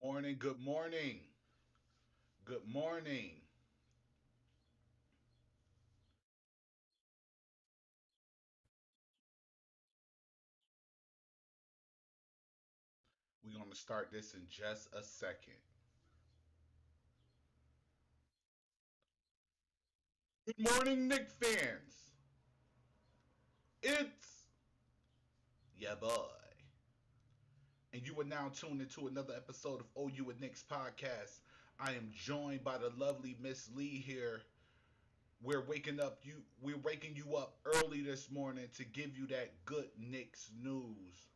Morning, good morning. Good morning. We're going to start this in just a second. Good morning, Knicks fans. It's your boy. And you are now tuned into another episode of OU and Knicks podcast. I am joined by the lovely Miss Lee here. We're waking you up early this morning to give you that good Knicks news.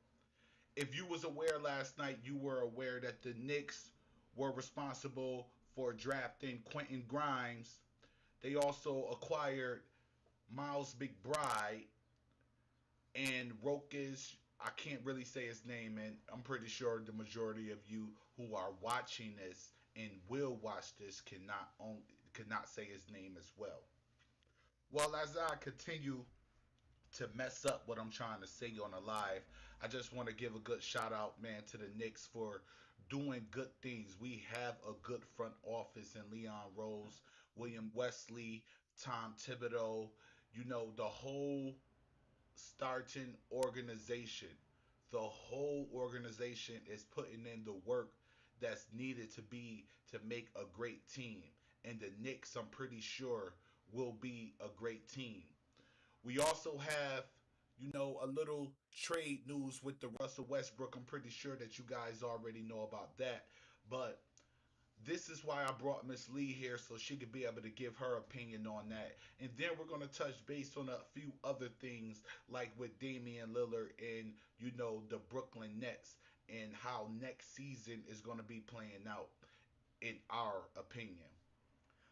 If you was aware last night, you were aware that the Knicks were responsible for drafting Quentin Grimes. They also acquired Miles McBride and Rokish. I can't really say his name, and I'm pretty sure the majority of you who are watching this and will watch this cannot say his name as well. Well, as I continue to mess up what I'm trying to say on a live, I just want to give a good shout out, man, to the Knicks for doing good things. We have a good front office in Leon Rose, William Wesley, Tom Thibodeau, the whole starting organization. The whole organization is putting in the work that's needed to make a great team. And the Knicks, I'm pretty sure, will be a great team. We also have, a little trade news with the Russell Westbrook. I'm pretty sure that you guys already know about that. But this is why I brought Miss Lee here so she could be able to give her opinion on that. And then we're going to touch base on a few other things like with Damien Lillard and, the Brooklyn Nets and how next season is going to be playing out in our opinion.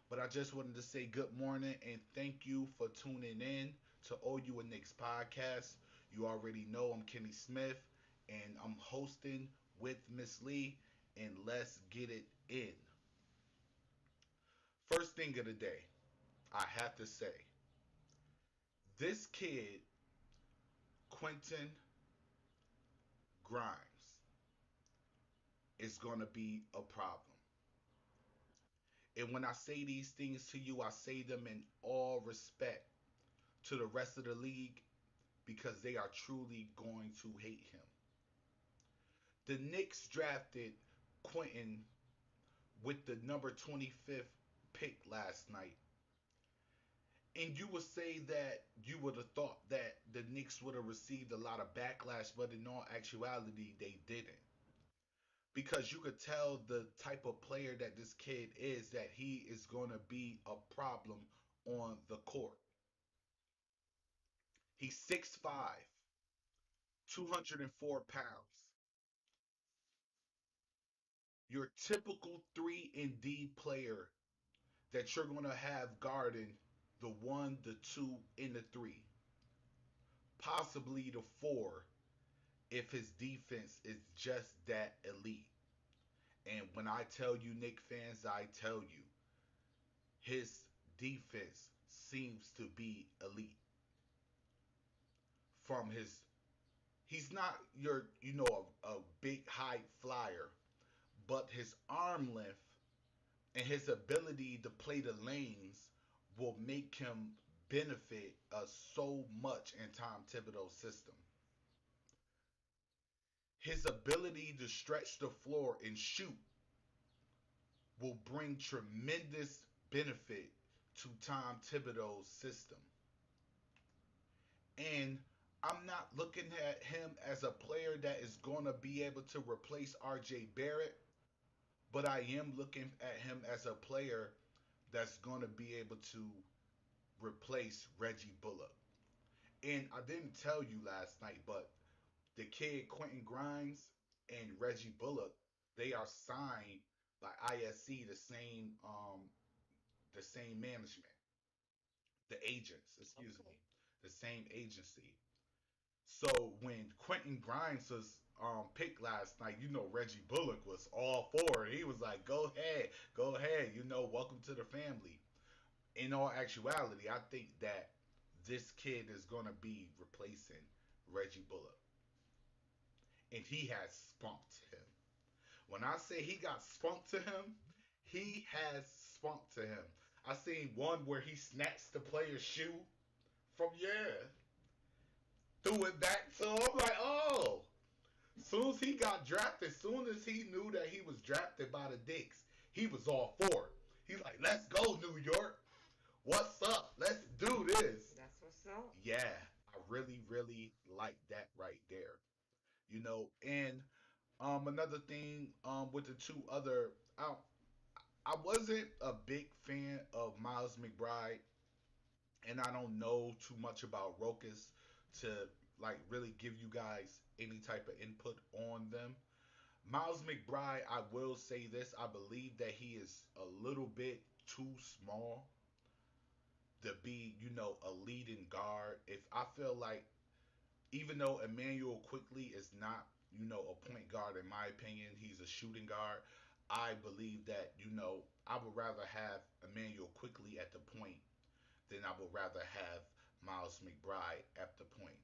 But I just wanted to say good morning and thank you for tuning in to OU and Knicks podcast. You already know I'm Kenny Smith and I'm hosting with Miss Lee, and let's get it in. First thing of the day, I have to say, this kid, Quentin Grimes, is going to be a problem. And when I say these things to you, I say them in all respect to the rest of the league because they are truly going to hate him. The Knicks drafted Quentin with the number 25th pick last night. And you would say that you would have thought that the Knicks would have received a lot of backlash, but in all actuality, they didn't. Because you could tell the type of player that this kid is, that he is going to be a problem on the court. He's 6'5, 204 pounds. Your typical 3 and D player that you're going to have guarding the 1, the 2, and the 3. Possibly the 4 if his defense is just that elite. And when I tell you, Knicks fans, I tell you, his defense seems to be elite. From his, he's not your, a big high flyer, but his arm length and his ability to play the lanes will make him benefit us so much in Tom Thibodeau's system. His ability to stretch the floor and shoot will bring tremendous benefit to Tom Thibodeau's system. And I'm not looking at him as a player that is going to be able to replace RJ Barrett, but I am looking at him as a player that's going to be able to replace Reggie Bullock. And I didn't tell you last night, but the kid Quentin Grimes and Reggie Bullock, they are signed by ISC, the same management, the agents, excuse me, the same agency. So when Quentin Grimes was picked last night, Reggie Bullock was all for it. He was like, go ahead, welcome to the family. In all actuality, I think that this kid is gonna be replacing Reggie Bullock, and he has spunked him. When I say he got spunk to him, he has spunk to him. I seen one where he snatched the player's shoe from, yeah, threw it back to him. I'm like, oh. Soon as he got drafted, soon as he knew that he was drafted by the Knicks, he was all for it. He's like, let's go, New York. What's up? Let's do this. That's what's up. Yeah, I really, really like that right there. And another thing with the two other, I wasn't a big fan of Miles McBride, and I don't know too much about Rokas to like really give you guys any type of input on them. Miles McBride, I will say this, I believe that he is a little bit too small to be, a leading guard. If I feel like, even though Emmanuel Quickly is not, a point guard in my opinion, he's a shooting guard. I believe that, I would rather have Emmanuel Quickly at the point than I would rather have Miles McBride at the point.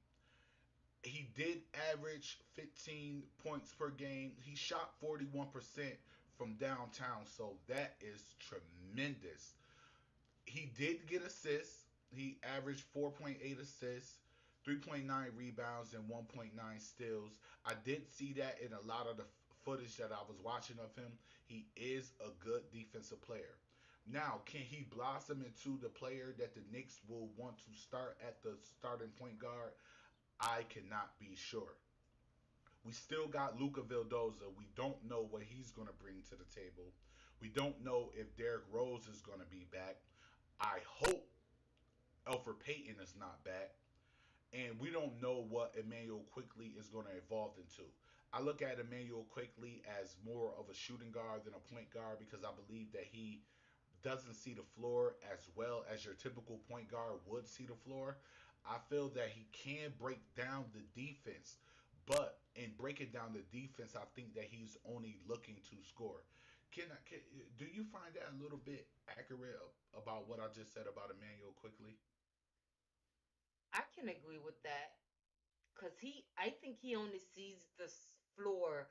He did average 15 points per game. He shot 41% from downtown, so that is tremendous. He did get assists. He averaged 4.8 assists, 3.9 rebounds, and 1.9 steals. I did see that in a lot of the footage that I was watching of him. He is a good defensive player. Now, can he blossom into the player that the Knicks will want to start at the starting point guard? I cannot be sure. We still got Luca Vildoza. We don't know what he's going to bring to the table. We don't know if Derrick Rose is going to be back. I hope Alfred Payton is not back. And we don't know what Emmanuel Quickly is going to evolve into. I look at Emmanuel Quickly as more of a shooting guard than a point guard because I believe that he doesn't see the floor as well as your typical point guard would see the floor. I feel that he can break down the defense, but in breaking down the defense, I think that he's only looking to score. Do you find that a little bit accurate about what I just said about Emmanuel Quickly? I can agree with that because I think he only sees the floor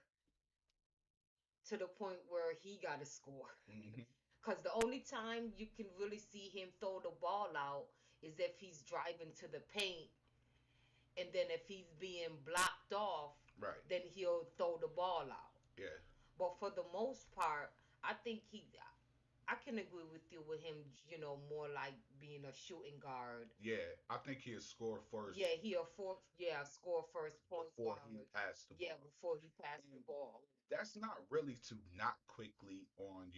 to the point where he got to score. Hmm. Because the only time you can really see him throw the ball out is if he's driving to the paint, and then if he's being blocked off, Right. then he'll throw the ball out. Yeah. But for the most part, I think I can agree with you with him, more like being a shooting guard. Yeah. I think he'll score first Yeah, score first point before he guard. passed the Yeah, ball. before he passed the And ball. that's not really to knock Quickly on,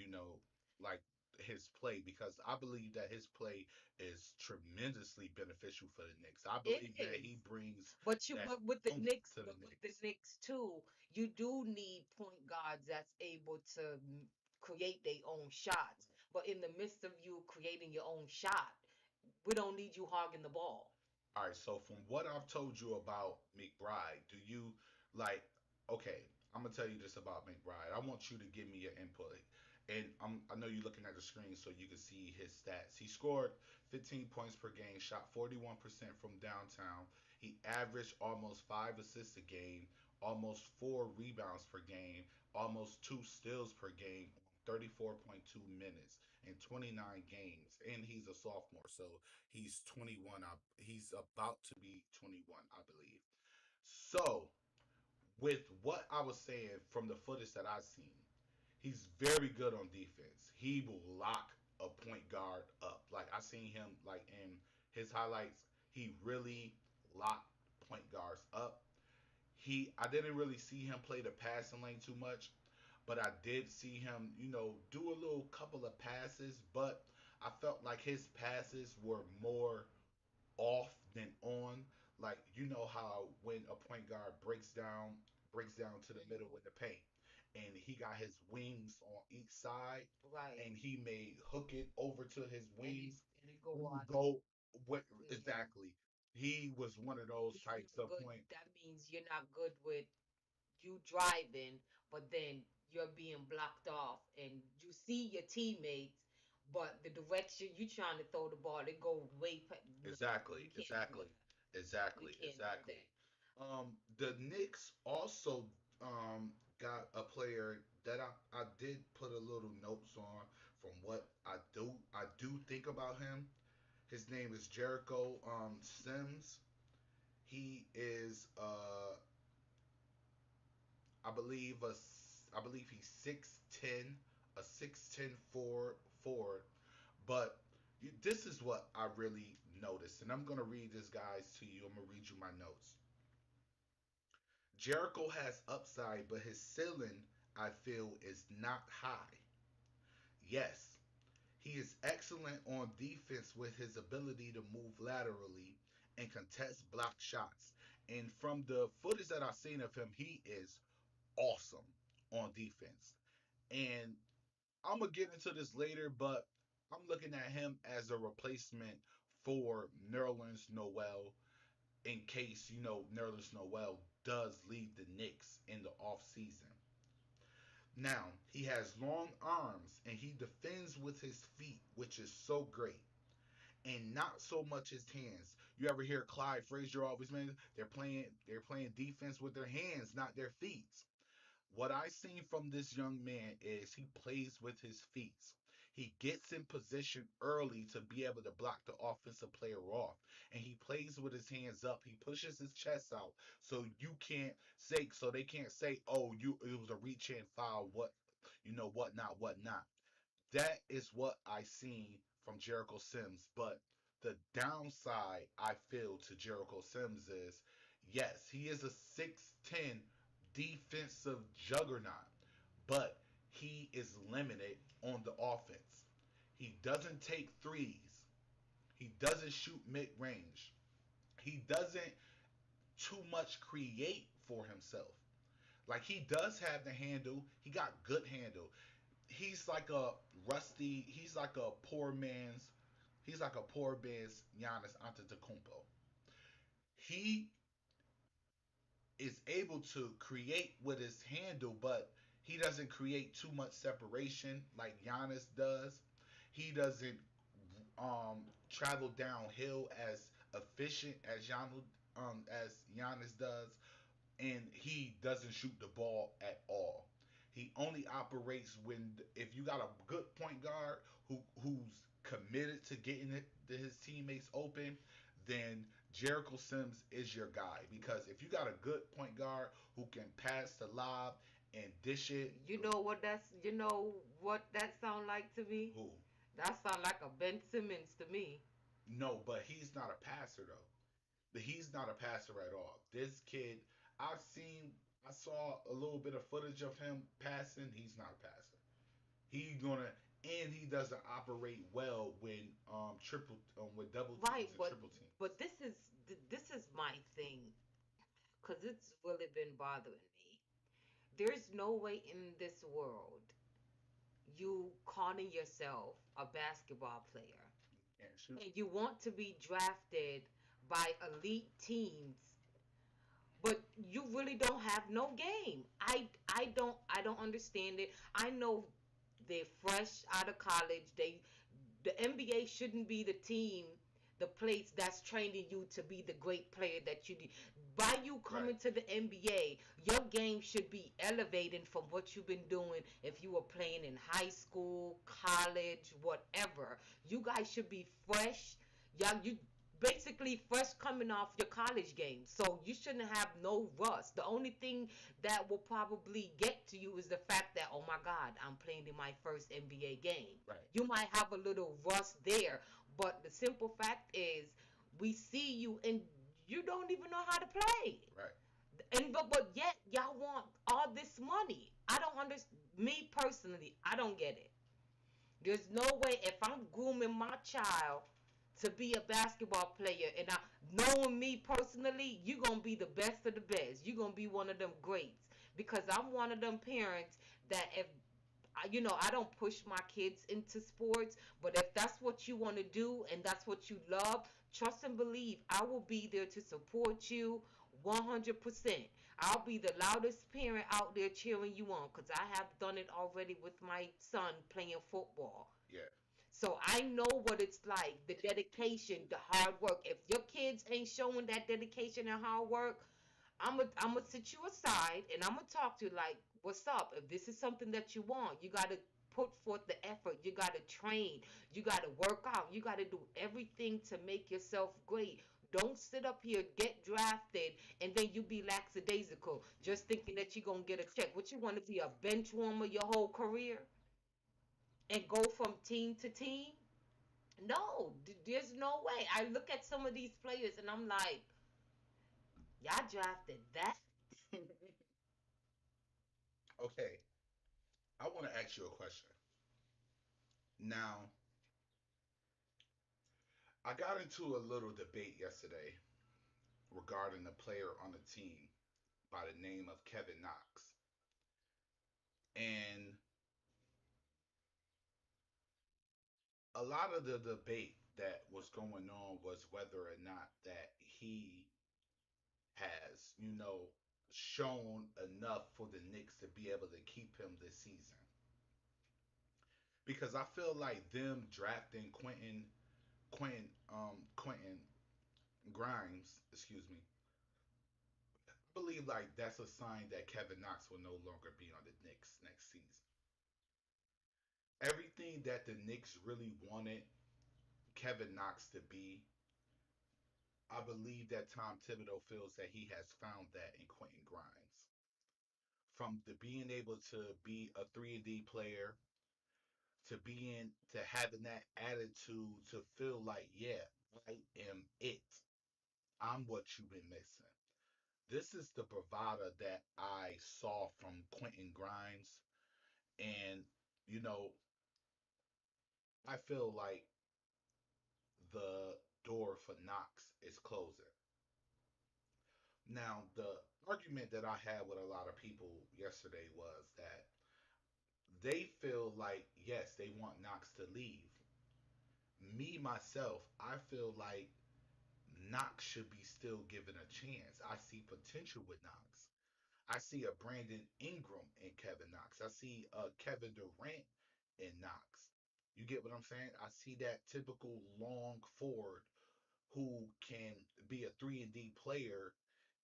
like his play because I believe that his play is tremendously beneficial for the Knicks. I It believe that is. he brings But that with the oomph Knicks, to the but with the Knicks. Knicks too, you do need point guards that's able to create their own shots. But in the midst of you creating your own shot, we don't need you hogging the ball. All right, so from what I've told you about McBride, do you like? Okay, I'm gonna tell you this about McBride. I want you to give me your input, and I know you're looking at the screen so you can see his stats. He scored 15 points per game, shot 41% from downtown. He averaged almost 5 assists a game, almost 4 rebounds per game, almost 2 steals per game, 34.2 minutes in 29 games, and he's a sophomore, so he's 21. He's about to be 21, I believe. So, with what I was saying from the footage that I've seen, he's very good on defense. He will lock a point guard up. Like I seen him like in his highlights, he really locked point guards up. I didn't really see him play the passing lane too much, but I did see him, do a little couple of passes, but I felt like his passes were more off than on. Like how when a point guard breaks down to the middle with the paint, and he got his wings on each side, Right. and he may hook it over to his And it wings and it go and on. go. What Mhm. exactly? He was one of those He's types not of good. point. That means you're not good with you driving, but then you're being blocked off, and you see your teammates, but the direction you trying to throw the ball, it go no, Exactly, you can't do exactly, that. You exactly, can't do exactly. that. The Knicks also got a player. that I did put a little notes on from what I do think about him. His name is Jericho Sims. He is I believe he's 6'10", a 6'10" forward. But this is what I really noticed, and I'm gonna read this guys to you. I'm gonna read you my notes. Jericho has upside, but his ceiling, I feel, is not high. Yes, he is excellent on defense with his ability to move laterally and contest block shots. And from the footage that I've seen of him, he is awesome on defense. And I'm gonna get into this later, but I'm looking at him as a replacement for Nerlens Noel in case Nerlens Noel does leave the Knicks in the off season. Now he has long arms and he defends with his feet, which is so great, and not so much his hands. You ever hear Clyde Frazier always man? They're playing defense with their hands, not their feet. What I seen from this young man is he plays with his feet. He gets in position early to be able to block the offensive player off. And he plays with his hands up. He pushes his chest out so they can't say, oh, it was a reach in foul, whatnot. That is what I seen from Jericho Sims. But the downside I feel to Jericho Sims is yes, he is a 6'10" defensive juggernaut, but he is limited on the offense. He doesn't take threes. He doesn't shoot mid range. He doesn't too much create for himself. Like he does have the handle. He got good handle. He's like a poor man's Giannis Antetokounmpo. He is able to create with his handle, but he doesn't create too much separation like Giannis does. He doesn't travel downhill as efficient as Giannis does, and he doesn't shoot the ball at all. He only operates when if you got a good point guard who's committed to getting his teammates open, then Jericho Sims is your guy. Because if you got a good point guard who can pass the lob and dish it, You know what that sound like to me? who? That sound like a Ben Simmons to me. No, but he's not a passer though. He's not a passer at all. This kid, I've seen, I saw a little bit of footage of him passing. He's not a passer. He gonna and he doesn't operate well when triple with double Right, teams and but triple teams. but this is my thing, because it's really been bothering me. There's no way in this world you calling yourself a basketball player Can't shoot. and you want to be drafted by elite teams, but you really don't have no game. I don't understand it. I know they're fresh out of college. The NBA shouldn't be the team, the place that's training you to be the great player that you need. By you Right. coming to the NBA, your game should be elevating from what you've been doing if you were playing in high school, college, whatever. You guys should be fresh. Y'all, you basically fresh coming off your college game. So you shouldn't have no rust. The only thing that will probably get to you is the fact that, oh my God, I'm playing in my first NBA game. Right. You might have a little rust there, but the simple fact is, we see you and you don't even know how to play. Right. And but yet y'all want all this money. I don't understand. Me personally, I don't get it. There's no way if I'm grooming my child to be a basketball player, and knowing me personally, you're gonna be the best of the best. You're gonna be one of them greats, because I'm one of them parents that if I don't push my kids into sports, but if that's what you want to do and that's what you love, trust and believe I will be there to support you 100%. I'll be the loudest parent out there cheering you on, because I have done it already with my son playing football. Yeah. So I know what it's like, the dedication, the hard work. If your kids ain't showing that dedication and hard work, I'm gonna sit you aside and I'm gonna talk to you like, What's up? If this is something that you want, you got to put forth the effort. You got to train. You got to work out. You got to do everything to make yourself great. Don't sit up here, get drafted, and then you be lackadaisical, just thinking that you're going to get a check. What, you want to be a bench warmer your whole career and go from team to team? No, there's no way. I look at some of these players and I'm like, y'all drafted that? Okay, I want to ask you a question. Now, I got into a little debate yesterday regarding a player on the team by the name of Kevin Knox. And a lot of the debate that was going on was whether or not that he has, shown enough for the Knicks to be able to keep him this season. Because I feel like them drafting Quentin Grimes, excuse me, I believe like that's a sign that Kevin Knox will no longer be on the Knicks next season. Everything that the Knicks really wanted Kevin Knox to be, I believe that Tom Thibodeau feels that he has found that in Quentin Grimes. From the being able to be a 3 and D player to being to having that attitude to feel like, yeah, I am it. I'm what you've been missing. This is the bravado that I saw from Quentin Grimes, and you know, I feel like the door for Knox is closing. Now, the argument that I had with a lot of people yesterday was that they feel like, yes, they want Knox to leave. Me, myself, I feel like Knox should be still given a chance. I see potential with Knox. I see a Brandon Ingram in Kevin Knox. I see a Kevin Durant in Knox. You get what I'm saying? I see that typical long forward who can be a 3 and D player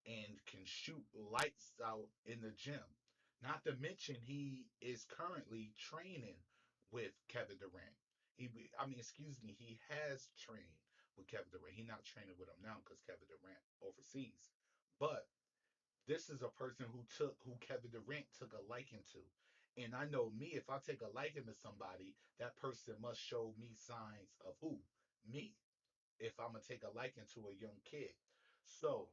and can shoot lights out in the gym. Not to mention he is currently training with Kevin Durant. I mean, excuse me, he has trained with Kevin Durant. He's not training with him now because Kevin Durant overseas. But this is a person who Kevin Durant took a liking to. And I know me, if I take a liking to somebody, that person must show me signs of who? Me. If I'm gonna take a liking to a young kid. So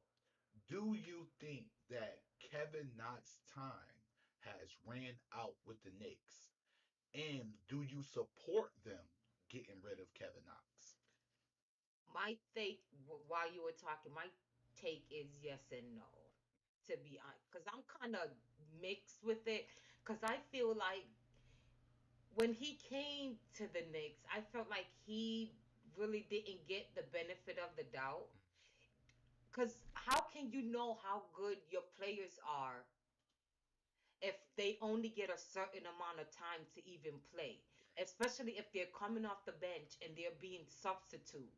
do you think that Kevin Knox's time has ran out with the Knicks? And do you support them getting rid of Kevin Knox? My take, while you were talking, my take is yes and no, to be honest, because I'm kind of mixed with it. Because I feel like when he came to the Knicks, I felt like he really didn't get the benefit of the doubt. Because how can you know how good your players are if they only get a certain amount of time to even play? Especially if they're coming off the bench and they're being substitute,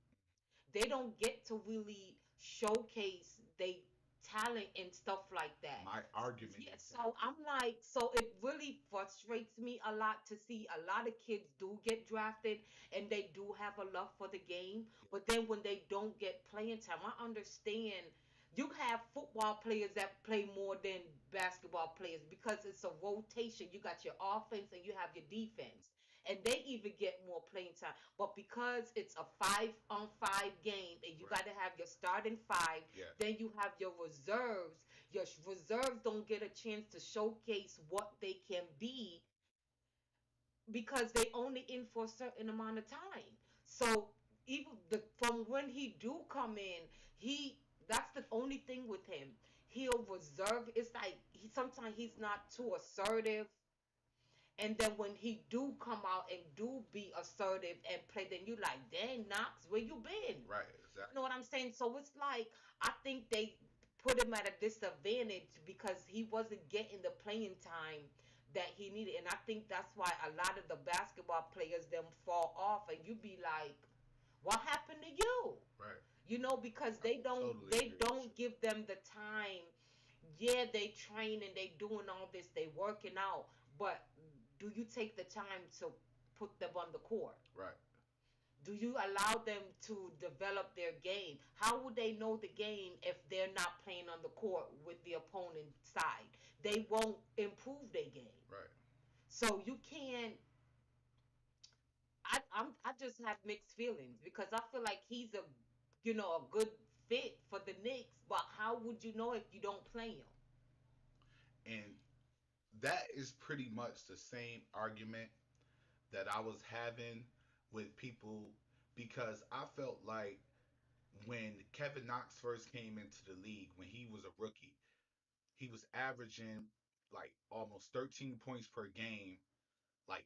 they don't get to really showcase they talent and stuff like that. My argument Yeah, is that so I'm like, so it really frustrates me a lot to see a lot of kids do get drafted and they do have a love for the game, but then when they don't get playing time, I understand you have football players that play more than basketball players because it's a rotation. You got your offense and you have your defense. And they even get more playing time. But because it's a 5-on-5 game and you right. got to have your starting five, Yeah, then you have your reserves don't get a chance to showcase what they can be because they only in for a certain amount of time. So even from when he do come in, he that's the only thing with him. He'll reserve. It's like sometimes he's not too assertive, and then when he do come out and do be assertive and play, then you like, dang, Knox, where you been? right, You know exactly. what I'm saying? So it's like I think they put him at a disadvantage because he wasn't getting the playing time that he needed. And I think that's why a lot of the basketball players them fall off and you be like, what happened to you? Right. You know, because I totally they agree with don't you. give them the time. yeah, they train and they doing all this, they working out, but do you take the time to put them on the court? Right. Do you allow them to develop their game? How would they know the game if they're not playing on the court with the opponent side? They won't improve their game. Right. So you can't. I just have mixed feelings because I feel like he's a a good fit for the Knicks, but how would you know if you don't play him? And that is pretty much the same argument that I was having with people because I felt like when Kevin Knox first came into the league, when he was a rookie, he was averaging like almost 13 points per game, like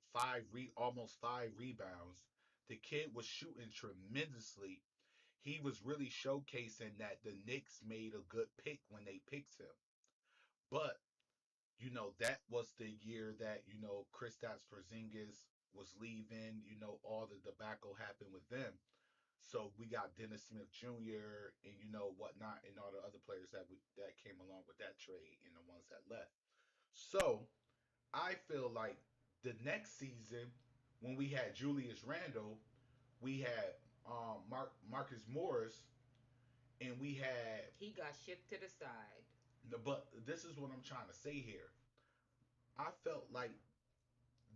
almost five rebounds. The kid was shooting tremendously. He was really showcasing that the Knicks made a good pick when they picked him. But that was the year that Kristaps Porzingis was leaving. All the debacle happened with them. So we got Dennis Smith Jr. and whatnot, and all the other players that came along with that trade, and the ones that left. So I feel like the next season, when we had Julius Randle, we had Marcus Morris, and we had. He got shipped to the side. But this is what I'm trying to say here. I felt like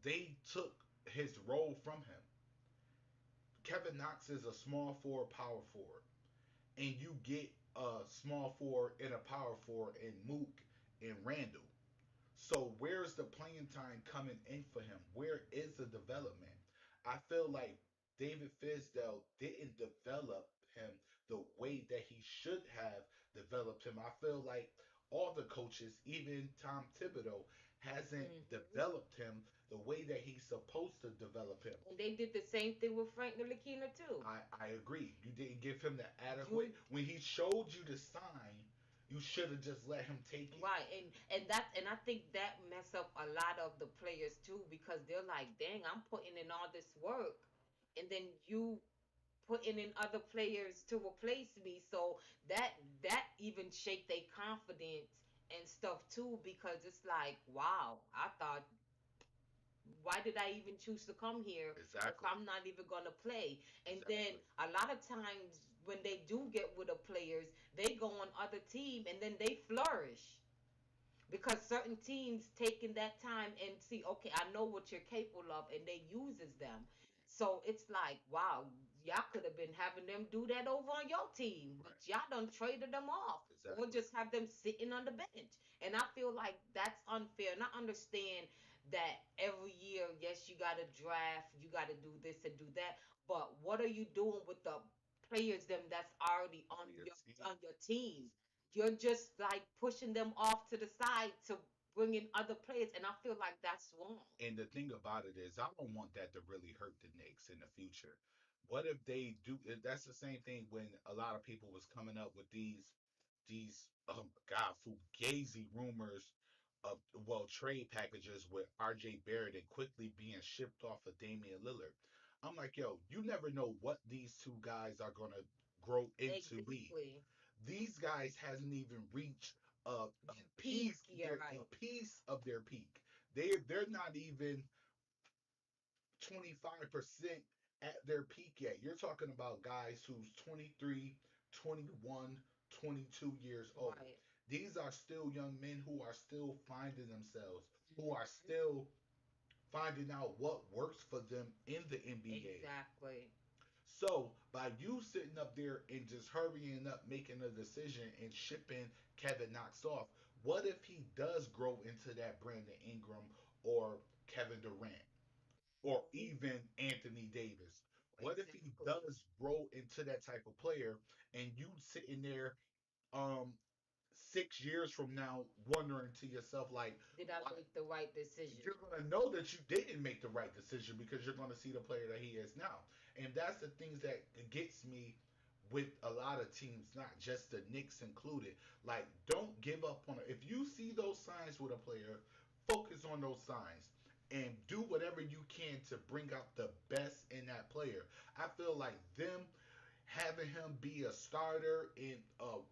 they took his role from him. Kevin Knox is a small forward, power forward, and you get a small forward and a power forward in Mook and Randall. So where's the playing time coming in for him? Where is the development? I feel like David Fisdale didn't develop him the way that he should have developed him. I feel like all the coaches, even Tom Thibodeau, hasn't Hmm. developed him the way that he's supposed to develop him. And they did the same thing with Frank Ntilikina too. I agree. You didn't give him the You adequate when he showed you the sign. You should have just let him take it. right, and I think that mess up a lot of the players too because they're like, dang, I'm putting in all this work, and then you putting in other players to replace me. So that even shake their confidence and stuff too because it's like, wow, I thought, why did I even choose to come here if Exactly. I'm not even gonna play? And then Exactly. a lot of times when they do get with the players, they go on other team and then they flourish because certain teams taking that time and see, okay, I know what you're capable of, and they uses them. So it's like, wow, y'all could have been having them do that over on your team, but Right. y'all done traded them off, or Exactly. just have them sitting on the bench. And I feel like that's unfair. And I understand that every year, yes, you got to draft, you got to do this and do that, but what are you doing with the players them that's already On your team. on your team? You're just like pushing them off to the side to bring in other players, and I feel like that's wrong. And the thing about it is, I don't want that to really hurt the Knicks in the future. What if they do? That's the same thing when a lot of people was coming up with these God fugazi rumors of trade packages with R.J. Barrett and quickly being shipped off of Damian Lillard. I'm like, yo, you never know what these two guys are gonna grow into be. Exactly. These guys hasn't even reached a Their peak, piece yeah, their right. a piece of their peak. They're not even 25% at their peak yet. You're talking about guys who's 23, 21, 22 years old. Right. These are still young men who are still finding themselves, who are Mhm. still finding out what works for them in the NBA. Exactly. So by you sitting up there and just hurrying up, making a decision and shipping Kevin Knox off, what if he does grow into that Brandon Ingram or Kevin Durant or Mhm. even Anthony Davis? What if he Exactly. does grow into that type of player and you sitting there um 6 years from now wondering to yourself like Did I why make the right decision? you're going to know that you didn't make the right decision because you're going to see the player that he is now. And that's the things that gets me with a lot of teams, not just the Knicks included. Like, don't give up on it. If you see those signs with a player, focus on those signs and do whatever you can to bring out the best in that player. I feel like them having him be a starter and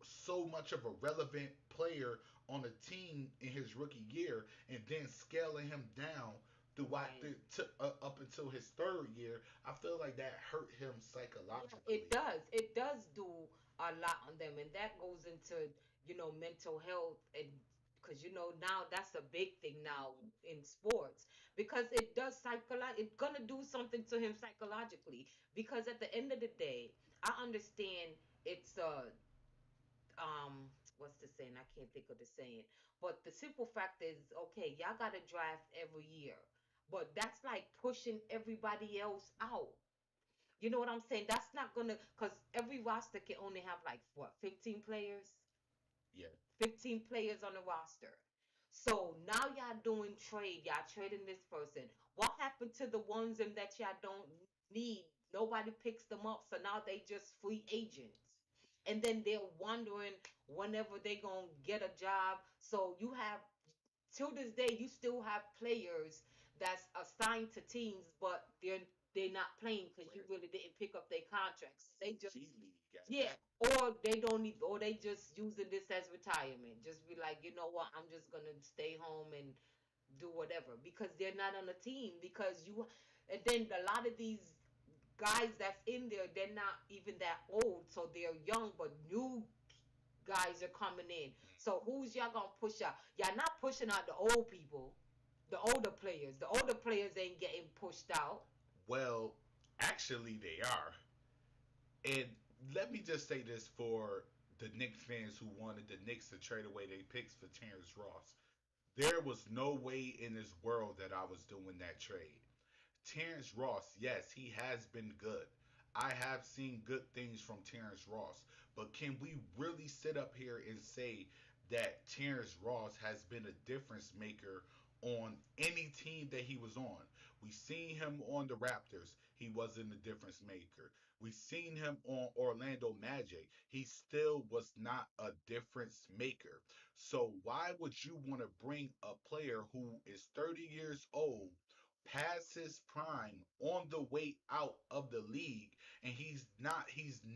so much of a relevant player on a team in his rookie year, and then scaling him down throughout Right. up until his third year, I feel like that hurt him Yeah, it psychologically. does. It does do a lot on them, and that goes into, mental health, and because now that's a big thing now in sports, because it does it's gonna do something to him psychologically, because at the end of the day, I understand it's what's the saying? I can't think of the saying. But the simple fact is, okay, y'all got to draft every year. But that's like pushing everybody else out. You know what I'm saying? That's not gonna, because every roster can only have like what, 15 players? Yeah. 15 players on the roster. So now y'all doing y'all trading this person. What happened to the ones that y'all don't need? Nobody picks them up, so now they just free agents. And then they're wondering whenever they gonna get a job. So you have, till this day, you still have players that's assigned to teams, but they're not playing because you Where really didn't pick up their contracts. They just, G League at yeah, that? or they don't need, or they just using this as retirement. Just be like, you know what, I'm just gonna stay home and do whatever, because they're not on a team. Because you, and then a lot of these guys that's in there, they're not even that old, so they're young, but new guys are coming in. So who's y'all gonna push out? Y'all not pushing out the old people, the older players. The older players ain't getting pushed out. Well, actually, they are. And let me just say this for the Knicks fans who wanted the Knicks to trade away their picks for Terrence Ross. There was no way in this world that I was doing that trade. Terrence Ross, yes, he has been good. I have seen good things from Terrence Ross. But can we really sit up here and say that Terrence Ross has been a difference maker on any team that he was on? We seen him on the Raptors. He wasn't a difference maker. We seen him on Orlando Magic. He still was not a difference maker. So why would you want to bring a player who is 30 years old, past his prime, on the way out of the league, and he's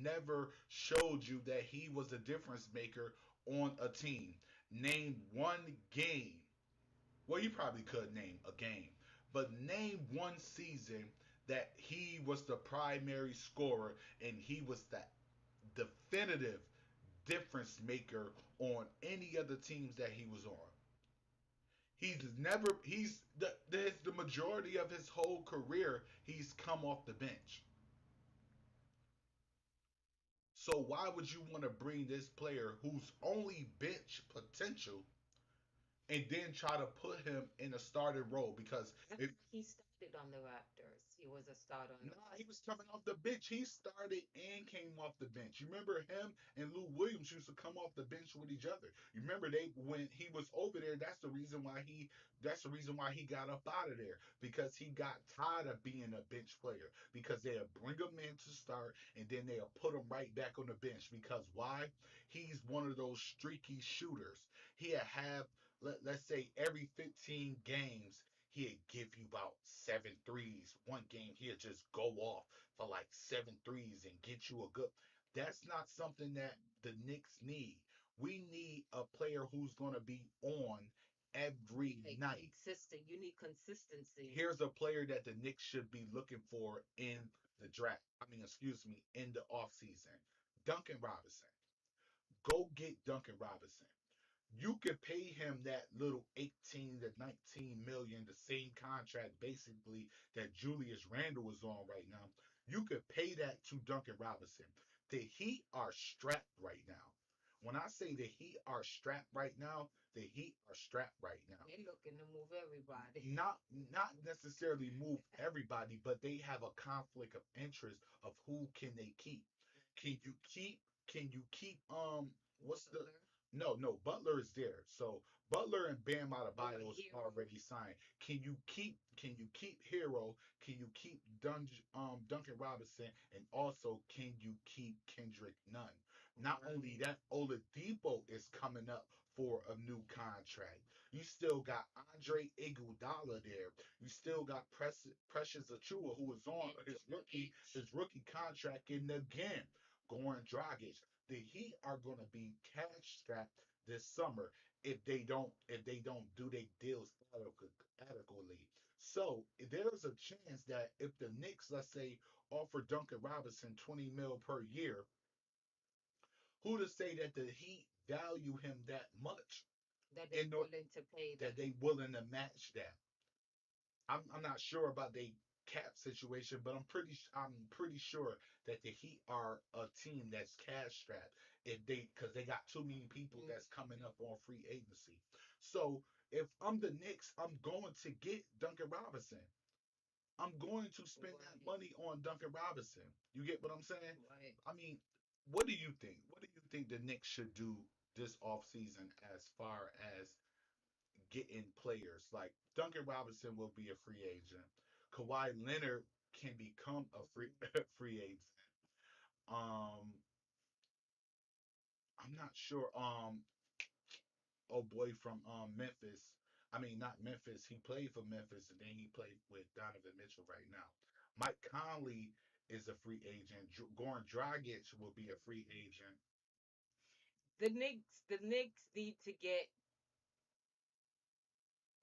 never showed you that he was a difference maker on a team? Name one game. Well, you probably could name a game, but name one season that he was the primary scorer and he was the definitive difference maker on any of the teams that he was on. The majority of his whole career he's come off the bench. So why would you want to bring this player who's only bench potential and then try to put him in a starting role? Because I if thought he started on the Raptors. He was a starter on the Nah, he was Raptors. coming off the bench. He started and came off the bench. You remember him and Lou Williams used to come off the bench with each other. You remember they when he was over there, that's the reason why he got up out of there, because he got tired of being a bench player, because they'll bring him in to start and then they'll put him right back on the bench. Because why? He's one of those streaky shooters. He'll have, let's say, every 15 games he'd give you about seven threes. One game he'll just go off for like seven threes and get you a good. That's not something that the Knicks need. We need a player who's going to be on every Like night. consistent. You need consistency. Here's a player that the Knicks should be looking for in the draft. I mean, excuse me, in the offseason. Duncan Robinson. Go get Duncan Robinson. You could pay him that little 18 to 19 million, the same contract basically that Julius Randle is on right now. You could pay that to Duncan Robinson. The Heat are strapped right now. When I say the Heat are strapped right now, the Heat are strapped right now. They're looking to move everybody. Not necessarily move everybody, but they have a conflict of interest of who can they keep. Can you keep can you keep what's the Butler, no, Butler is there. So Butler and Bam or Adebayo is Hero. already signed. Can you keep Hero? Can you keep Duncan Robinson? And also can you keep Kendrick Nunn? Not only Right. that, Oladipo is coming up for a new contract. You still got Andre Iguodala there. You still got Precious Achua, who is on And his Joel rookie H. his rookie contract in the game. Goran Dragic. The Heat are going to be cash strapped this summer if they don't do their deals adequately. So there's a chance that if the Knicks, let's say, offer Duncan Robinson 20 mil per year, who to say that the Heat value him that much that they and willing to pay that that. they willing to match that? I'm not sure about the cap situation, but I'm pretty sure that the Heat are a team that's cash strapped if they because they got too many people Mm, that's coming up on free agency. So if I'm the Knicks, I'm going to get Duncan Robinson. I'm going to spend that right, money on Duncan Robinson. You get what I'm saying? right. I mean, what do you think? What do you think the Knicks should do this offseason as far as getting players? Like Duncan Robinson will be a free agent. Kawhi Leonard can become a free free agent. Um, I'm not sure. Oh boy from Memphis. I mean, not Memphis. He played for Memphis, and then he played with Donovan Mitchell right now. Mike Conley is a free agent. Goran Dragic will be a free agent. The Knicks need to get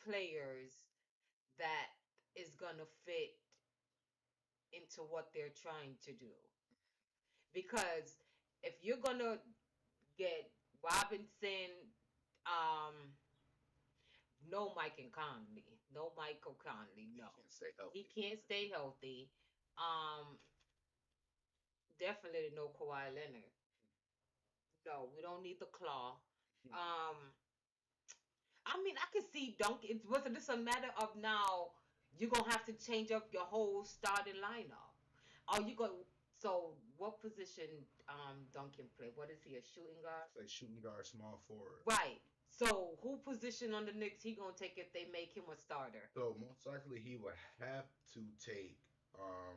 players that is gonna fit into what they're trying to do. Because if you're gonna get Robinson, um, no Mike and Conley, no Michael Conley, He no, can't stay he healthy. can't stay healthy. Um, Definitely no Kawhi Leonard. No, we don't need the claw. Um, I mean, I can see Dunk. It wasn't this a matter of now you're gonna have to change up your whole starting lineup. Are you going? So, what position Duncan play? What is he? A shooting guard? Play shooting guard, small forward. Right. So, who position on the Knicks he gonna take if they make him a starter? So most likely he would have to take. Um,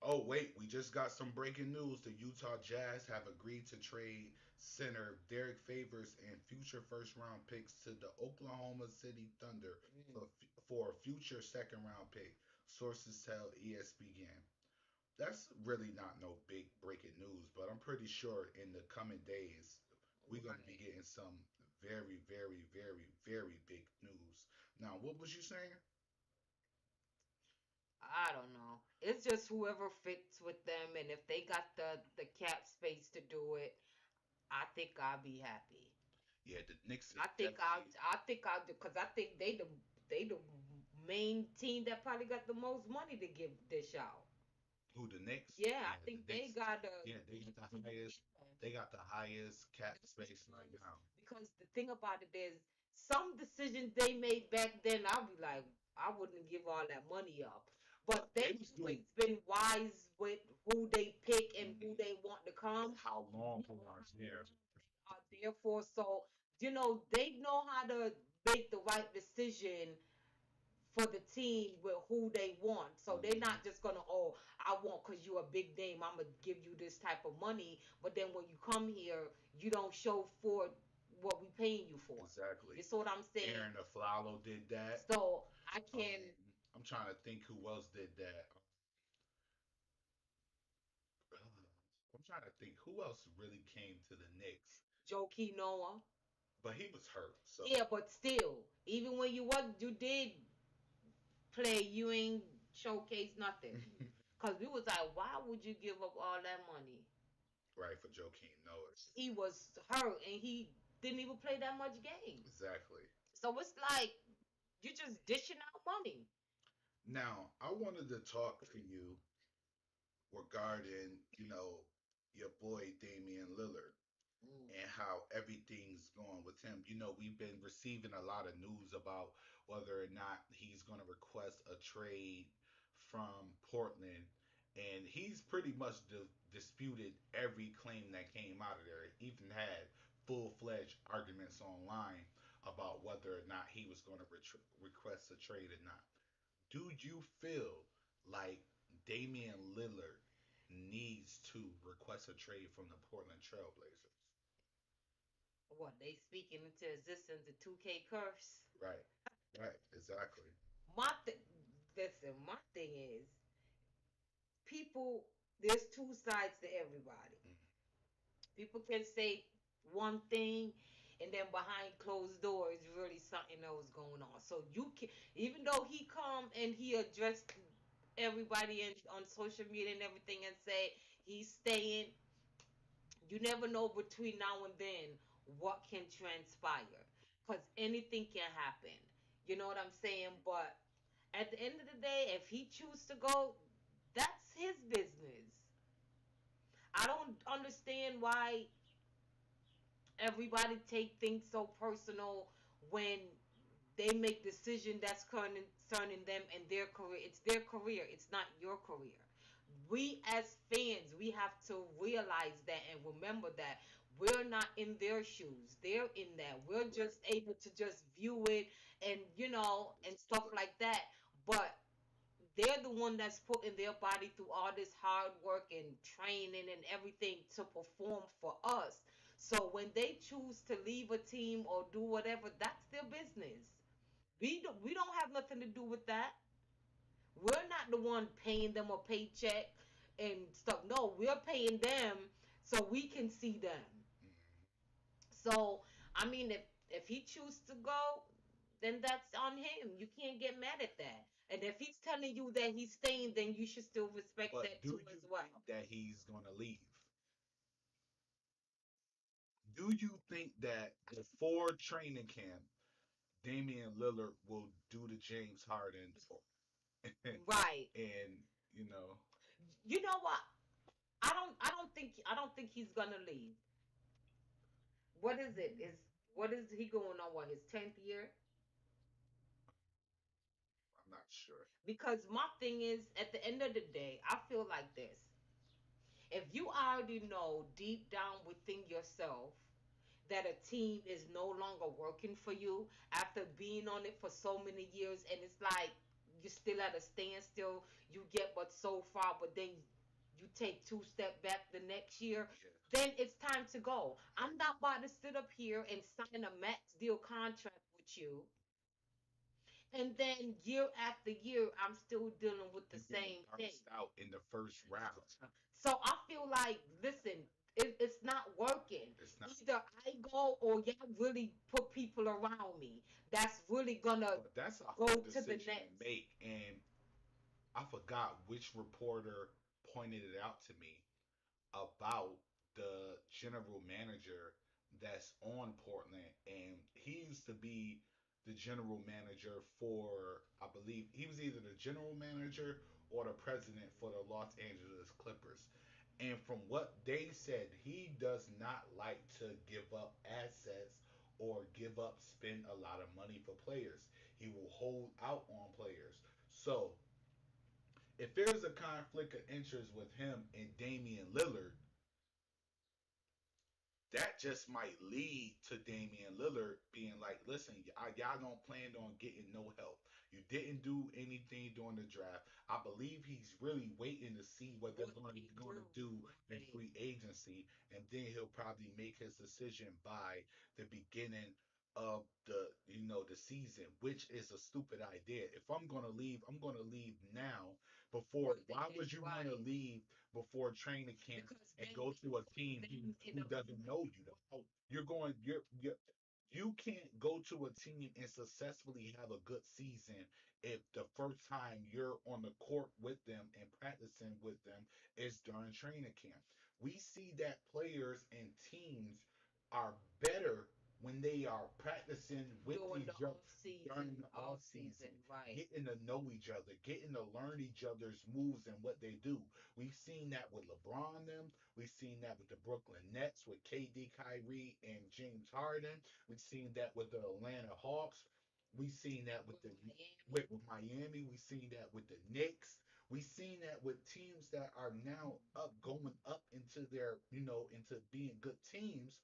oh wait, we just got some breaking news. The Utah Jazz have agreed to trade center Derek Favors and future first round picks to the Oklahoma City Thunder Mm, for a future second round pick. Sources tell ESPN. That's really not no big breaking news, but I'm pretty sure in the coming days we're going to be right. getting some very, very, very, very big news. Now, what was you saying? I don't know. It's just whoever fits with them, and if they got the cap space to do it, I think I'll be happy. Yeah, the Knicks is I think I'll definitely I think I'll do because I think they the main team that probably got the most money to give dish out. who the Knicks. Yeah, I Yeah, the think they Knicks. got Yeah, they got the highest. They got the highest cap space right now. because the thing about it is some decisions they made back then I'll be like I wouldn't give all that money up. But They they've was always doing been wise with who they pick and who mm, they want to come. how long who are there. Are there for so they know how to make the right decision for the team with who they want. So they're Mhm. not just gonna, oh, I want because you're a big name, I'm gonna give you this type of money. But then when you come here, you don't show for what we paying you for. You Exactly. see what I'm saying? Aaron Aflalo did that. So I Um, can I'm trying to think who else did that. I'm trying to think who else really came to the Knicks, Joe Key Noah. but he was hurt. So Yeah, but still, even when you did play, you ain't showcase nothing. Cause we was like, why would you give up all that money? right for Joakim Noah. He was hurt and he didn't even play that much games. Exactly. So it's like you just dishing out money. Now I wanted to talk to you regarding your boy Damian Lillard Mm. and how everything's going with him. We've been receiving a lot of news about whether or not he's going to request a trade from Portland. And he's pretty much disputed every claim that came out of there. Even had full fledged arguments online about whether or not he was going to request a trade or not. Do you feel like Damian Lillard needs to request a trade from the Portland Trailblazers? What they speaking into existence the 2K curse. Right. Right. Exactly. My th- Listen, my thing is people. There's two sides to everybody. People can say one thing, and then behind closed doors, really something else going on. So you can, even though he come and he addressed everybody on social media and everything and say he's staying, you never know between now and then what can transpire, because anything can happen. You know what I'm saying? But at the end of the day, if he chooses to go, that's his business. I don't understand why everybody take things so personal when they make decision that's concerning them and their career. It's their career. It's not your career. We as fans, we have to realize that and remember that we're not in their shoes. They're in that. We're just able to just view it and and stuff like that. But they're the one that's putting their body through all this hard work and training and everything to perform for us. So when they choose to leave a team or do whatever, that's their business. We don't have nothing to do with that. We're not the one paying them a paycheck and stuff. No, we're paying them so we can see them. So I mean, if he chooses to go, then that's on him. You can't get mad at that. And if he's telling you that he's staying, then you should still respect But that do too you as well. think that he's going to leave? Do you think that before training camp, Damian Lillard will do the James Harden Right. and you know, You know what? I don't think he's gonna leave. What is it? Is what is he going on? What, his 10th year? I'm not sure. Because my thing is, at the end of the day, I feel like this. If you already know deep down within yourself that a team is no longer working for you after being on it for so many years, and it's like you're still at a standstill, you get but so far, but then you take two step back the next year, Yeah. then it's time to go. I'm not about to sit up here and sign a max deal contract with you, and then year after year I'm still dealing with the You getting same thing. bounced out in the first round. So I feel like, listen, it's not working. It's not. Either I go or y'all really put people around me that's really gonna But that's a go hard to the decision to next. make, and I forgot which reporter pointed it out to me about the general manager that's on Portland, and he used to be the general manager for, I believe, he was either the general manager or the president for the Los Angeles Clippers. And from what they said, he does not like to give up assets or spend a lot of money for players. He will hold out on players. So if there's a conflict of interest with him and Damian Lillard, that just might lead to Damian Lillard being like, listen, y'all don't plan on getting no help. You didn't do anything during the draft. I believe he's really waiting to see what they're What they going do, to do in right? free agency, and then he'll probably make his decision by the beginning of the season, which is a stupid idea. If I'm going to leave, I'm going to leave now. Before, Or the why end, would you want to right? leave before training camp Because and then go you to a put team them in who a doesn't know you? You're going. You can't go to a team and successfully have a good season if the first time you're on the court with them and practicing with them is during training camp. We see that players and teams are better when they are practicing with during the each other off season, during the off off season, season, right? getting to know each other, getting to learn each other's moves and what they do. We've seen that with LeBron them. We've seen that with the Brooklyn Nets with KD, Kyrie, and James Harden. We've seen that with the Atlanta Hawks. We've seen that with With the Miami, with Miami. We've seen that with the Knicks. We've seen that with teams that are now going up into their, into being good teams.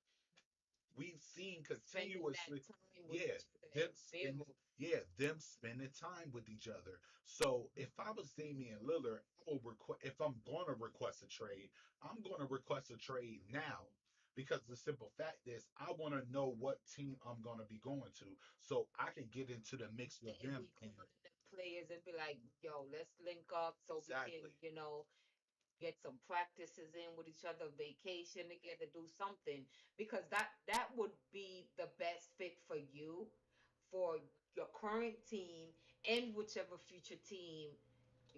We've seen spending that continuously, time with yeah, each other them and spending, build. them spending time with each other. So if I was Damian Lillard, I will request, if I'm going to request a trade, I'm going to request a trade now, because the simple fact is I want to know what team I'm going to be going to, so I can get into the mix with And them. be And calling the players and be like, yo, let's link up so we can, exactly, get some practices in with each other, vacation together, do something because that would be the best fit for you, for your current team, and whichever future team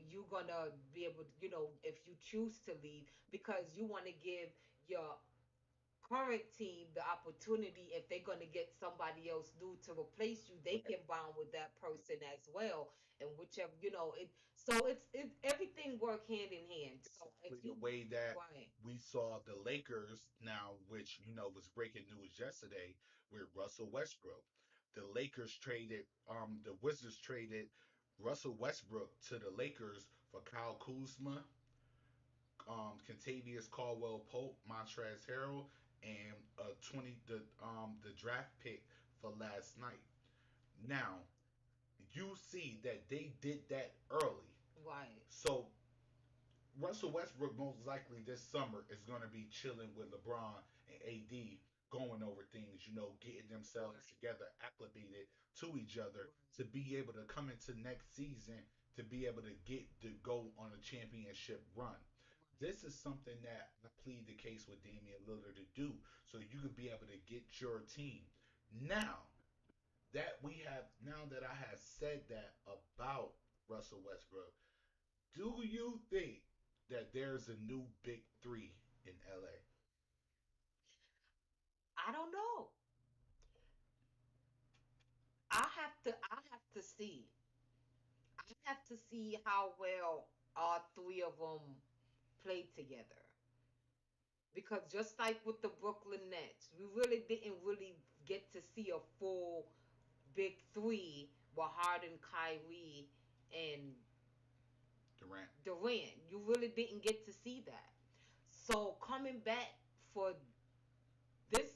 you're gonna be able to, if you choose to leave, because you want to give your current team the opportunity, if they're gonna get somebody else new to replace you, they can bond with that person as well, and whichever So it's everything work hand in hand. So if Exactly you the way that right, we saw the Lakers now, which was breaking news yesterday with Russell Westbrook. The Lakers traded, the Wizards traded Russell Westbrook to the Lakers for Kyle Kuzma, Contavious Caldwell Pope, Montrezl Harrell, and the draft pick for last night. Now you see that they did that early, right, so Russell Westbrook most likely this summer is going to be chilling with LeBron and AD, going over things, getting themselves together, acclimated to each other to be able to come into next season to be able to get to go on a championship run. This is something that I plead the case with Damian Lillard to do so you could be able to get your team. Now now that I have said that about Russell Westbrook, do you think that there's a new big three in LA? I don't know. I have to see. I have to see how well all three of them play together. Because just like with the Brooklyn Nets, we really didn't really get to see a full big three with Harden, Kyrie, and Durant. Durant. You really didn't get to see that. So coming back for this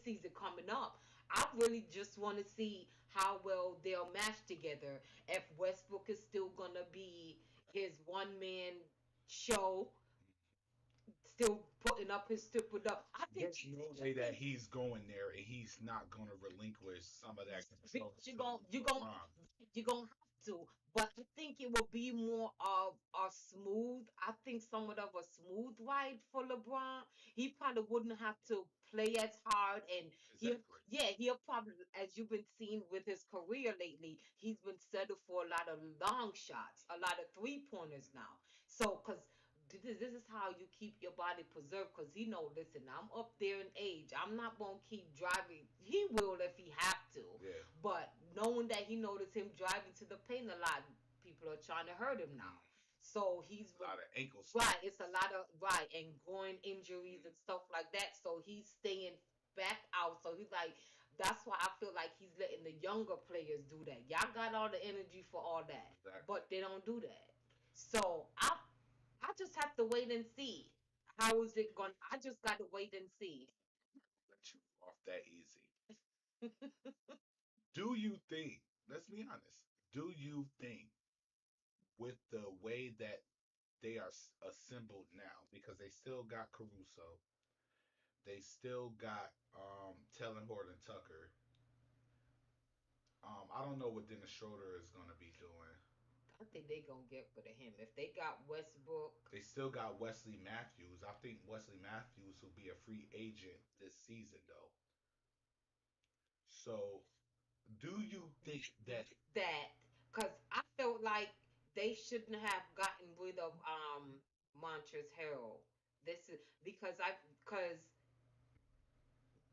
season coming up, I really just want to see how well they'll match together. If Westbrook is still gonna be his one man show, still putting up his stupid up. There's no way that he's going there and he's not going to relinquish some of that control You're to gonna LeBron. you're gonna have to, but I think it will be more of a smooth. I think somewhat of a smooth ride for LeBron. He probably wouldn't have to play as hard, and Exactly. he'll probably, as you've been seeing with his career lately, he's been settled for a lot of long shots, a lot of 3 pointers now. So, cause this is how you keep your body preserved. Cause listen, I'm up there in age. I'm not gonna keep driving. He will if he have to, Yeah. but knowing that he noticed him driving to the paint a lot, people are trying to hurt him now. So he's A lot of ankle right. stuff. It's a lot of right and groin injuries and stuff like that. So he's staying back out. So he's like, that's why I feel like he's letting the younger players do that. Y'all got all the energy for all that, Exactly. but they don't do that. So I just have to wait and see. How is it going? I just got to wait and see. Let you off that easy. Do you think, let's be honest, do you think with the way that they are assembled now, because they still got Caruso, they still got Tellen Horton Tucker. I don't know what Dennis Schroeder is going to be doing. I think they gonna get rid of him if they got Westbrook. They still got Wesley Matthews. I think Wesley Matthews will be a free agent this season, though. So, do you think that That because I felt like they shouldn't have gotten rid of Montrezl Harrell. This is because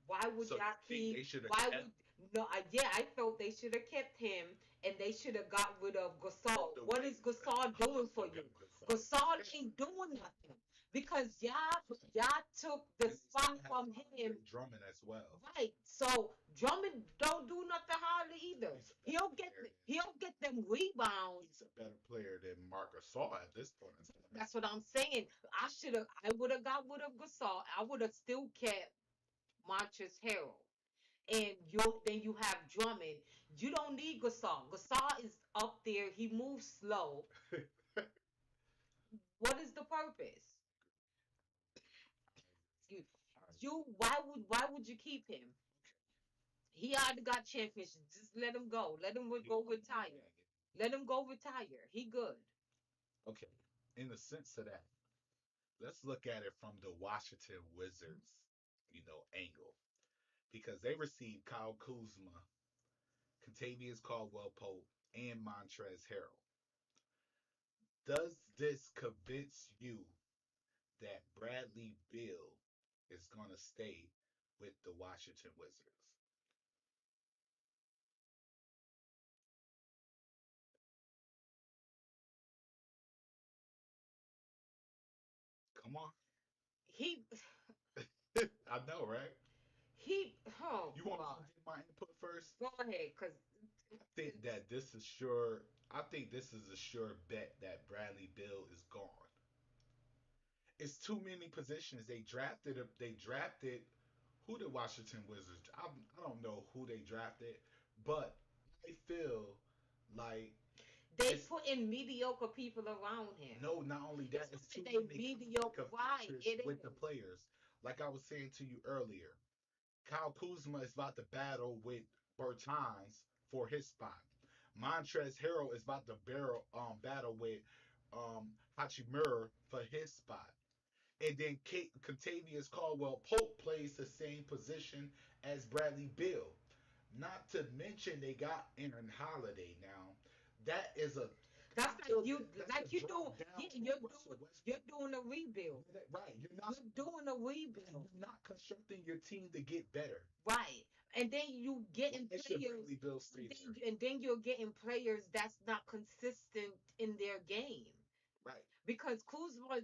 why would so you y'all think keep? they should have Why kept would no? Yeah, I felt they should have kept him, and they should have got rid of Gasol. the What way is Gasol doing for you? Gasol ain't doing nothing because y'all took the spot from him. Drummond as well? Right. So Drummond don't do nothing hardly either. He's a better player. He'll get them rebounds. He's a better player than Marc Gasol at this point in time. That's what I'm saying. I would have got rid of Gasol. I would have still kept Montrezl Harrell. And then you have Drummond. You don't need Gasol. Gasol is up there. He moves slow. What is the purpose? You, why would you keep him? He already got championship. Just let him go. Let him go retire. Let him go retire. He good. Okay. in the sense of that, let's look at it from the Washington Wizards, angle. Because they received Kyle Kuzma, Contavious Caldwell Pope, and Montrezl Harrell. Does this convince you that Bradley Beal is going to stay with the Washington Wizards? Come on. He I know, right? he oh You want me to God. give my input first? Go ahead, cause I think that this is sure. I think this is a sure bet that Bradley Beal is gone. It's too many positions. They drafted who the Washington Wizards. I don't know who they drafted, but I feel like they it's put in mediocre people around him. no. Not only that, It's it's not too that they many conflict mediocre, of right? interest It with the is. players. Like I was saying to you earlier, Kyle Kuzma is about to battle with Bertans for his spot. Montrez Harrell is about to battle with Hachimura for his spot. And then Contavious Caldwell Pope plays the same position as Bradley Bill. Not to mention they got Aaron Holiday now. That is a That's I feel that's a like you do. drop down Yeah, from Russell you're Westbrook. doing a rebuild. Right, You're doing a rebuild, you're not constructing your team to get better. right? And then you getting Why should players, Bradley Bill stay there? and then you're getting players that's not consistent in their game Right. because Kuzma,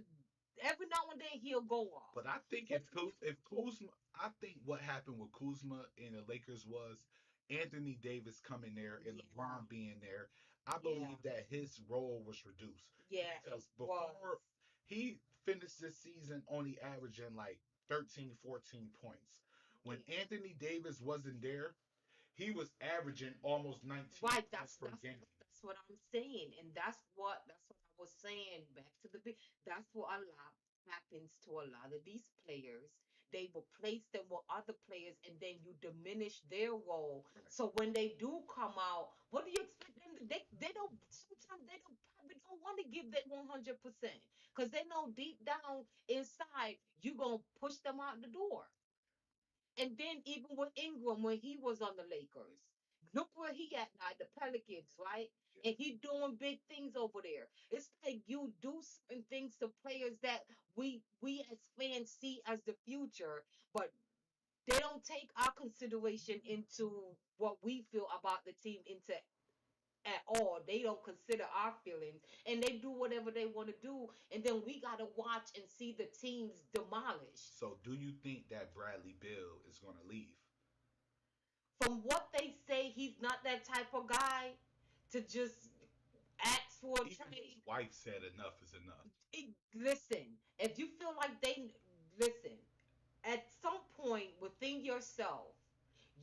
every now and then he'll go off. But I think But if Kuzma, I think what happened with Kuzma and the Lakers was Anthony Davis coming there and yeah, LeBron being there. I yeah, believe that his role was reduced yeah, it because was. before he finished this season only averaging like 13, 14 points. When Yeah. Anthony Davis wasn't there, he was averaging almost 19 Right, points per game. that's what I'm saying, and that's what I was saying. Back to the big. That's what a lot happens to a lot of these players. They replace them with other players, and then you diminish their role. Right. So when they do come out, what do you expect them to? They don't. Sometimes they don't probably don't want to give that 100% because they know deep down inside you gonna push them out the door. And then even with Ingram when he was on the Lakers, look where he at now, the Pelicans, right? And he doing big things over there. It's like you do certain things to players that we as fans see as the future, but they don't take our consideration into what we feel about the team into at all. They don't consider our feelings and they do whatever they want to do. And then we got to watch and see the teams demolished. So do you think that Bradley Bill is going to leave? From what they say, he's not that type of guy to just ask for a Even his trade. wife said enough is enough. Listen, if you feel like they listen, at some point within yourself,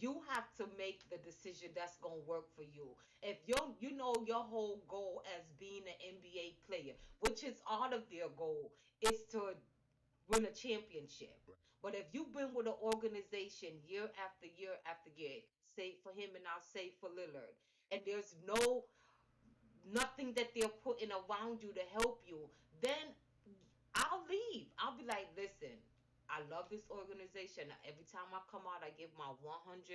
you have to make the decision that's gonna work for you. If you know your whole goal as being an NBA player, which is all of their goal, is to win a championship. Right. But if you've been with an organization year after year after year, say for him and I'll say for Lillard, and there's nothing that they're putting around you to help you, then I'll leave. I'll be like, listen, I love this organization. Every time I come out, I give my 110%.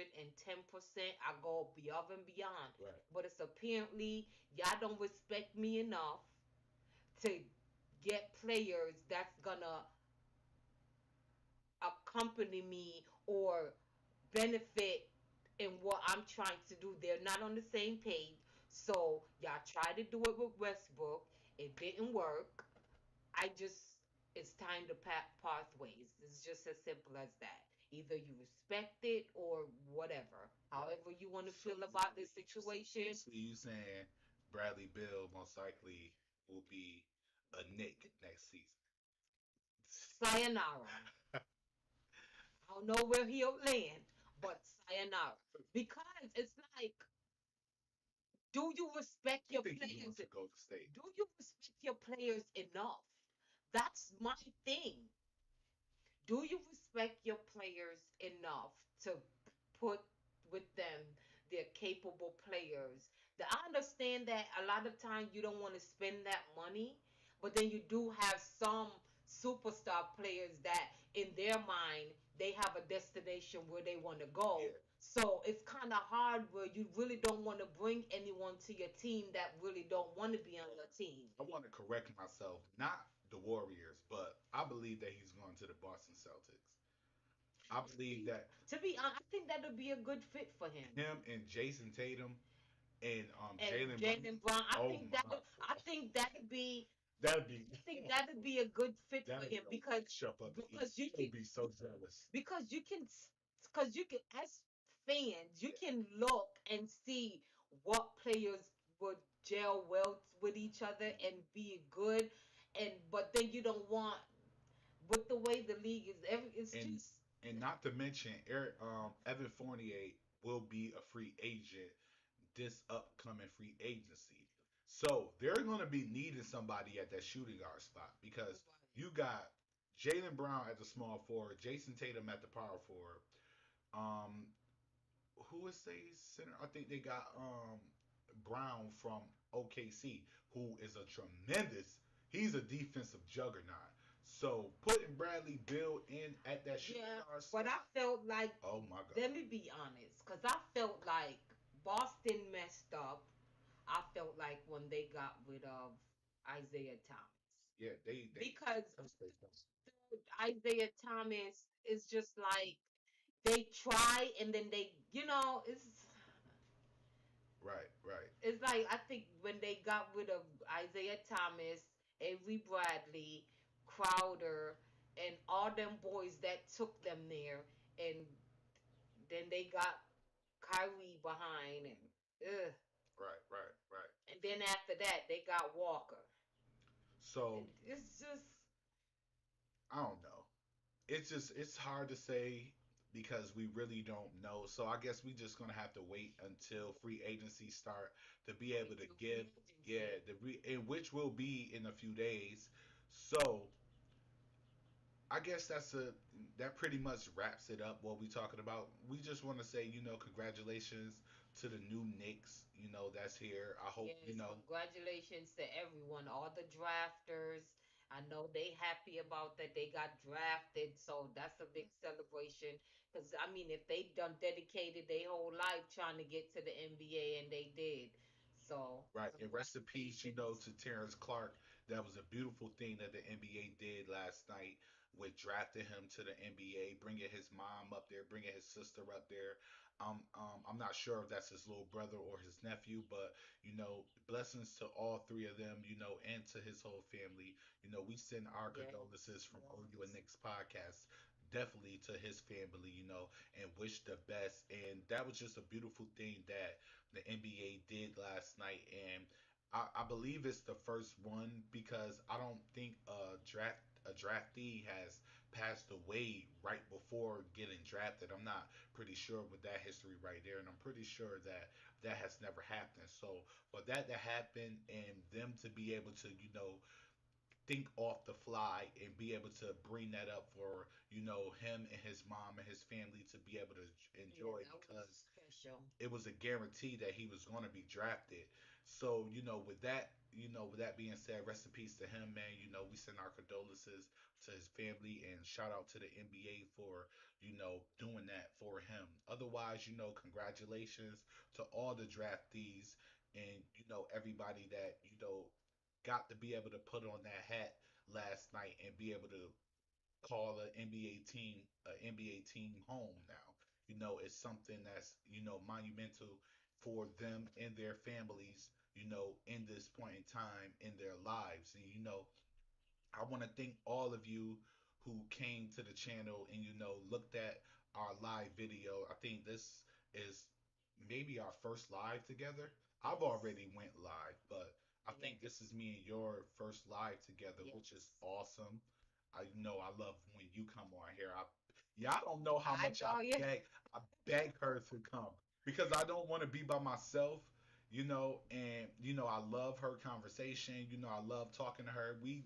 I go above and beyond. Right. But it's apparently y'all don't respect me enough to get players that's gonna accompany me or benefit in what I'm trying to do. They're not on the same page. So y'all try to do it with Westbrook. It didn't work. I just it's time to part ways. It's just as simple as that. Either you respect it or whatever. However you want to So feel about this situation. basically you saying Bradley Bill most likely will be a Nick next season. Sayonara. I don't know where he'll land, but sayonara. Because it's like, do you respect I your think he players? wants to go to state. Do you respect your players enough? That's my thing. Do you respect your players enough to put with them they're capable players? I understand that a lot of times you don't want to spend that money, but then you do have some superstar players that in their mind they have a destination where they want to go. Yeah. So it's kind of hard where you really don't want to bring anyone to your team that really don't want to be on your team. I want to correct myself, not the Warriors, but I believe that he's going to the Boston Celtics. I believe See, that to be honest, I think that would be a good fit for him. him and Jason Tatum and And Jalen Brown. Jalen Brown, Oh my, I think that'd be that'd be I think that'd be a good fit for that'd be him a matchup of the because East. you I'll can be so jealous. because you can because you can as fans you Yeah. can look and see what players would gel well with each other and be good, and but then you don't want with the way the league is it's And just not to mention Evan Fournier will be a free agent this upcoming free agency. So they're going to be needing somebody at that shooting guard spot because you got Jalen Brown at the small forward, Jason Tatum at the power forward. Um, who is the center? I think they got Brown from OKC, who is a tremendous. He's a defensive juggernaut. So putting Bradley Bill in at that shooting yeah, guard but I spot. felt like, Oh my God. let me be honest, because I felt like Boston messed up. I felt like when they got rid of Isaiah Thomas. Yeah, they Because that's they that's- Isaiah Thomas is just like they try and then they, right, right. it's like I think when they got rid of Isaiah Thomas, Avery Bradley, Crowder, and all them boys that took them there, and then they got Kyrie behind, Right, right, right. and then after that they got Walker. So It's just I don't know. It's hard to say because we really don't know. So I guess we just gonna have to wait until free agency start to be able wait to till give, free yeah, agency. and which will be in a few days. So I guess that pretty much wraps it up what we talking about. We just want to say, congratulations to the new Knicks, that's here. I hope, Yes, congratulations to everyone, all the drafters. I know they happy about that they got drafted, so that's a big celebration. Because I mean, if they done dedicated their whole life trying to get to the NBA, and they did, so right. And rest in peace, congratulations. to Terrence Clark. That was a beautiful thing that the NBA did last night with drafting him to the NBA, bringing his mom up there, bringing his sister up there. I'm not sure if that's his little brother or his nephew, but blessings to all three of them, and to his whole family. We send our Yes, condolences from OU and yes, Knicks podcast definitely to his family, and wish the best. And that was just a beautiful thing that the NBA did last night, and I believe it's the first one because I don't think a draftee has passed away right before getting drafted. I'm not pretty sure with that history right there, and I'm pretty sure that that has never happened. So for that to happen and them to be able to think off the fly and be able to bring that up for him and his mom and his family to be able to yeah, enjoy that was because special. it was a guarantee that he was going to be drafted. So, with that being said, rest in peace to him, man. We send our condolences to his family and shout out to the NBA for, doing that for him. Otherwise, congratulations to all the draftees and, everybody that, got to be able to put on that hat last night and be able to call an NBA team home now. It's something that's, monumental for them and their families, in this point in time in their lives. And, I want to thank all of you who came to the channel and, looked at our live video. I think this is maybe our first live together. I've Yes, already went live, but I think this is yes, me and your first live together, which is yes. awesome. I know I love when you come on here. Y'all don't know how I much know you. I beg her to come because I don't want to be by myself, and I love her conversation. I love talking to her. We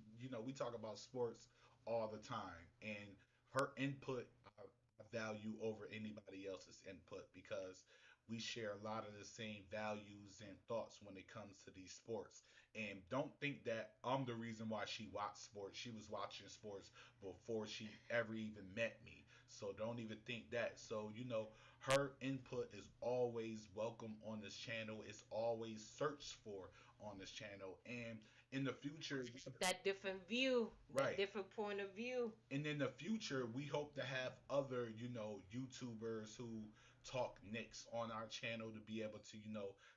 talk about sports all the time, and her input I value over anybody else's input because we share a lot of the same values and thoughts when it comes to these sports. And don't think that I'm the reason why she watched sports. She was watching sports before she ever even met me. So don't even think that. So, her input is always welcome on this channel. It's always searched for on this channel. And in the future, That different view, that right. different point of view. And in the future, we hope to have other, YouTubers who talk Knicks on our channel to be able to,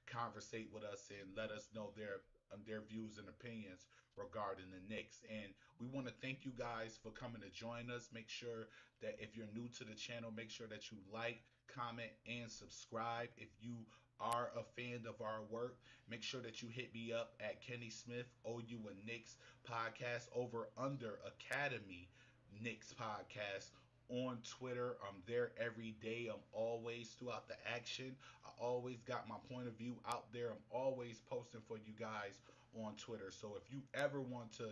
conversate with us and let us know their views and opinions regarding the Knicks. And we want to thank you guys for coming to join us. Make sure that if you're new to the channel, make sure that you like, comment, and subscribe. If you are a fan of our work, make sure that you hit me up at Kenny Smith, OU and Knicks podcast over under Academy Knicks podcast on Twitter. I'm there every day. I'm always throughout the action. I always got my point of view out there. I'm always posting for you guys on Twitter. So if you ever want to,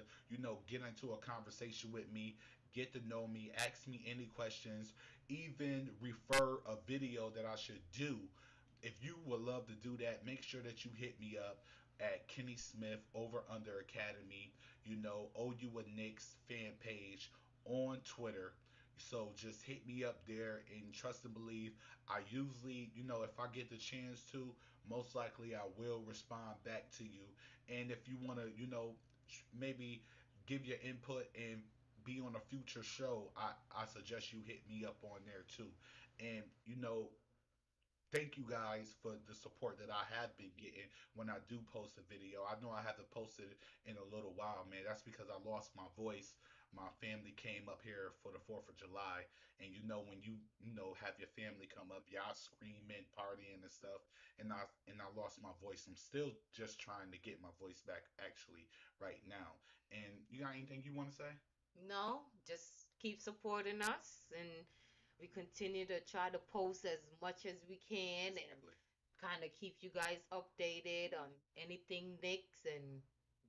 get into a conversation with me, get to know me, ask me any questions, even refer a video that I should do. If you would love to do that, make sure that you hit me up at Kenny Smith over under Academy, OU and Knicks fan page on Twitter. So just hit me up there and trust and believe. I usually, if I get the chance to, most likely I will respond back to you. And if you want to, maybe give your input and be on a future show, I suggest you hit me up on there too. And, thank you guys for the support that I have been getting when I do post a video. I know I haven't posted in a little while, man. That's because I lost my voice. My family came up here for the 4th of July, and when you have your family come up, y'all screaming, partying and stuff, and I lost my voice. I'm still just trying to get my voice back actually right now. And you got anything you want to say? No, just keep supporting us, and we continue to try to post as much as we can and Exactly. kind of keep you guys updated on anything Knicks and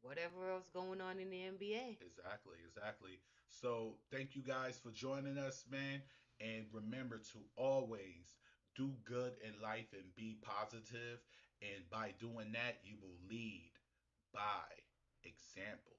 whatever else going on in the NBA. Exactly, exactly. So thank you guys for joining us, man. And remember to always do good in life and be positive. And by doing that, you will lead by example.